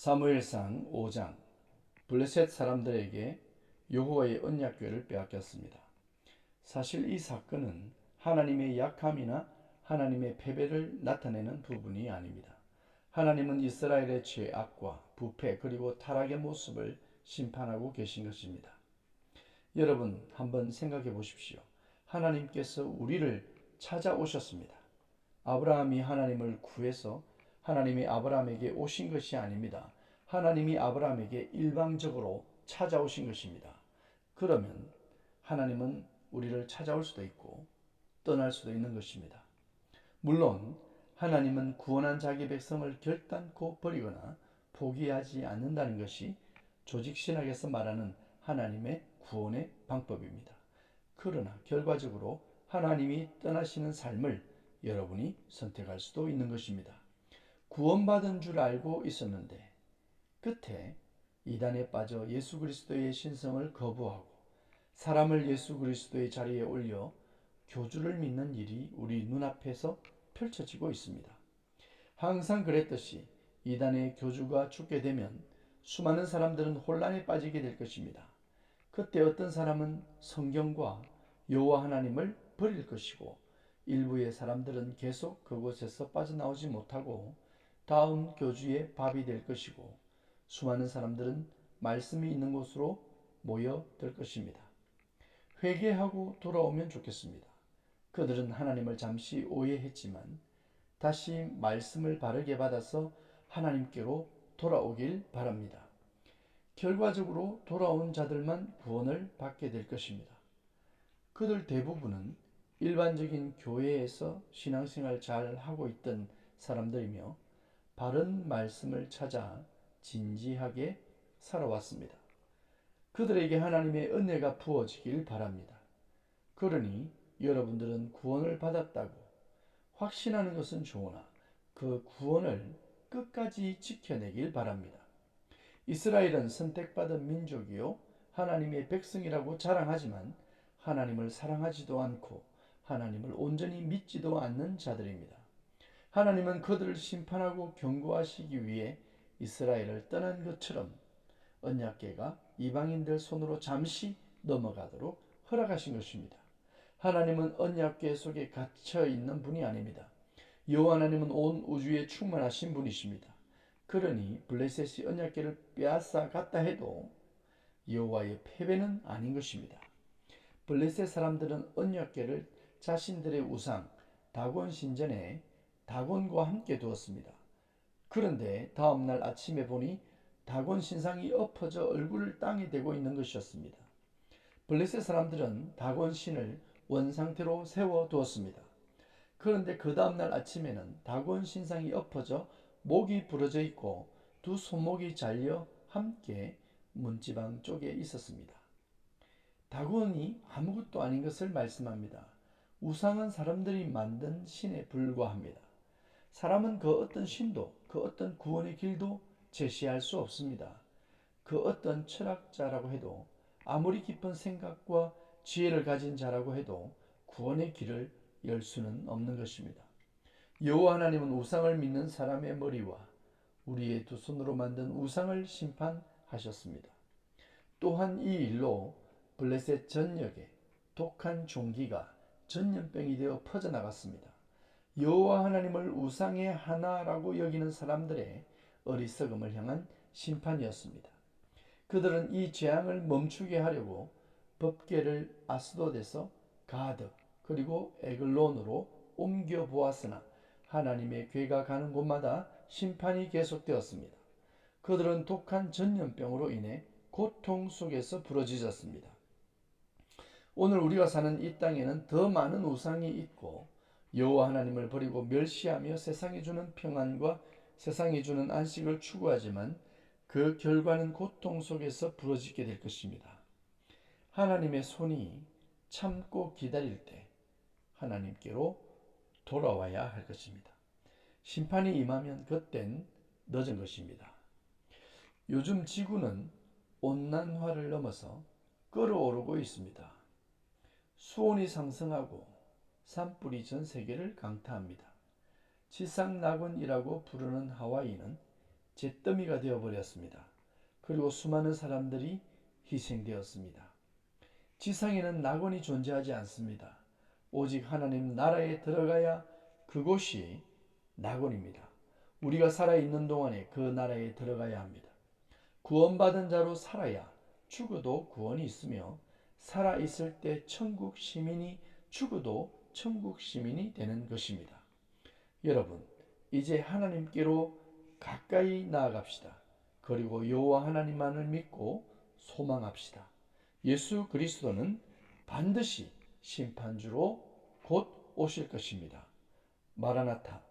사무엘상 5장. 블레셋 사람들에게 여호와의 언약궤를 빼앗겼습니다. 사실 이 사건은 하나님의 약함이나 하나님의 패배를 나타내는 부분이 아닙니다. 하나님은 이스라엘의 죄악과 부패 그리고 타락의 모습을 심판하고 계신 것입니다. 여러분 한번 생각해 보십시오. 하나님께서 우리를 찾아오셨습니다. 아브라함이 하나님을 구해서 하나님이 아브라함에게 오신 것이 아닙니다. 하나님이 아브라함에게 일방적으로 찾아오신 것입니다. 그러면 하나님은 우리를 찾아올 수도 있고 떠날 수도 있는 것입니다. 물론 하나님은 구원한 자기 백성을 결단코 버리거나 포기하지 않는다는 것이 조직신학에서 말하는 하나님의 구원의 방법입니다. 그러나 결과적으로 하나님이 떠나시는 삶을 여러분이 선택할 수도 있는 것입니다. 구원받은 줄 알고 있었는데 끝에 이단에 빠져 예수 그리스도의 신성을 거부하고 사람을 예수 그리스도의 자리에 올려 교주를 믿는 일이 우리 눈앞에서 펼쳐지고 있습니다. 항상 그랬듯이 이단의 교주가 죽게 되면 수많은 사람들은 혼란에 빠지게 될 것입니다. 그때 어떤 사람은 성경과 여호와 하나님을 버릴 것이고 일부의 사람들은 계속 그곳에서 빠져나오지 못하고 다음 교주의 밥이 될 것이고 수많은 사람들은 말씀이 있는 곳으로 모여들 것입니다. 회개하고 돌아오면 좋겠습니다. 그들은 하나님을 잠시 오해했지만 다시 말씀을 바르게 받아서 하나님께로 돌아오길 바랍니다. 결과적으로 돌아온 자들만 구원을 받게 될 것입니다. 그들 대부분은 일반적인 교회에서 신앙생활 잘 하고 있던 사람들이며 바른 말씀을 찾아 진지하게 살아왔습니다. 그들에게 하나님의 은혜가 부어지길 바랍니다. 그러니 여러분들은 구원을 받았다고 확신하는 것은 좋으나 그 구원을 끝까지 지켜내길 바랍니다. 이스라엘은 선택받은 민족이요 하나님의 백성이라고 자랑하지만 하나님을 사랑하지도 않고 하나님을 온전히 믿지도 않는 자들입니다. 하나님은 그들을 심판하고 경고하시기 위해 이스라엘을 떠난 것처럼 언약궤가 이방인들 손으로 잠시 넘어가도록 허락하신 것입니다. 하나님은 언약궤 속에 갇혀 있는 분이 아닙니다. 여호와 하나님은 온 우주에 충만하신 분이십니다. 그러니 블레셋이 언약궤를 빼앗아 갔다 해도 여호와의 패배는 아닌 것입니다. 블레셋 사람들은 언약궤를 자신들의 우상 다곤 신전에 다곤과 함께 두었습니다. 그런데 다음날 아침에 보니 다곤 신상이 엎어져 얼굴을 땅에 대고 있는 것이었습니다. 블레셋 사람들은 다곤 신을 원상태로 세워두었습니다. 그런데 그 다음날 아침에는 다곤 신상이 엎어져 목이 부러져 있고 두 손목이 잘려 함께 문지방 쪽에 있었습니다. 다곤이 아무것도 아닌 것을 말씀합니다. 우상은 사람들이 만든 신에 불과합니다. 사람은 그 어떤 신도 그 어떤 구원의 길도 제시할 수 없습니다. 그 어떤 철학자라고 해도 아무리 깊은 생각과 지혜를 가진 자라고 해도 구원의 길을 열 수는 없는 것입니다. 여호와 하나님은 우상을 믿는 사람의 머리와 우리의 두 손으로 만든 우상을 심판하셨습니다. 또한 이 일로 블레셋 전역에 독한 종기가 전염병이 되어 퍼져나갔습니다. 여호와 하나님을 우상의 하나라고 여기는 사람들의 어리석음을 향한 심판이었습니다. 그들은 이 재앙을 멈추게 하려고 법궤를 아스돗에서 가드 그리고 에글론으로 옮겨 보았으나 하나님의 궤가 가는 곳마다 심판이 계속되었습니다. 그들은 독한 전염병으로 인해 고통 속에서 부러지셨습니다. 오늘 우리가 사는 이 땅에는 더 많은 우상이 있고 여호와 하나님을 버리고 멸시하며 세상이 주는 평안과 세상이 주는 안식을 추구하지만 그 결과는 고통 속에서 부러지게 될 것입니다. 하나님의 손이 참고 기다릴 때 하나님께로 돌아와야 할 것입니다. 심판이 임하면 그땐 늦은 것입니다. 요즘 지구는 온난화를 넘어서 끓어오르고 있습니다. 수온이 상승하고 산불이 전 세계를 강타합니다. 지상낙원이라고 부르는 하와이는 잿더미가 되어버렸습니다. 그리고 수많은 사람들이 희생되었습니다. 지상에는 낙원이 존재하지 않습니다. 오직 하나님 나라에 들어가야 그곳이 낙원입니다. 우리가 살아있는 동안에 그 나라에 들어가야 합니다. 구원받은 자로 살아야 죽어도 구원이 있으며 살아있을 때 천국 시민이 죽어도 천국 시민이 되는 것입니다. 여러분, 이제 하나님께로 가까이 나아갑시다. 그리고 여호와 하나님만을 믿고 소망합시다. 예수 그리스도는 반드시 심판주로 곧 오실 것입니다. 마라나타,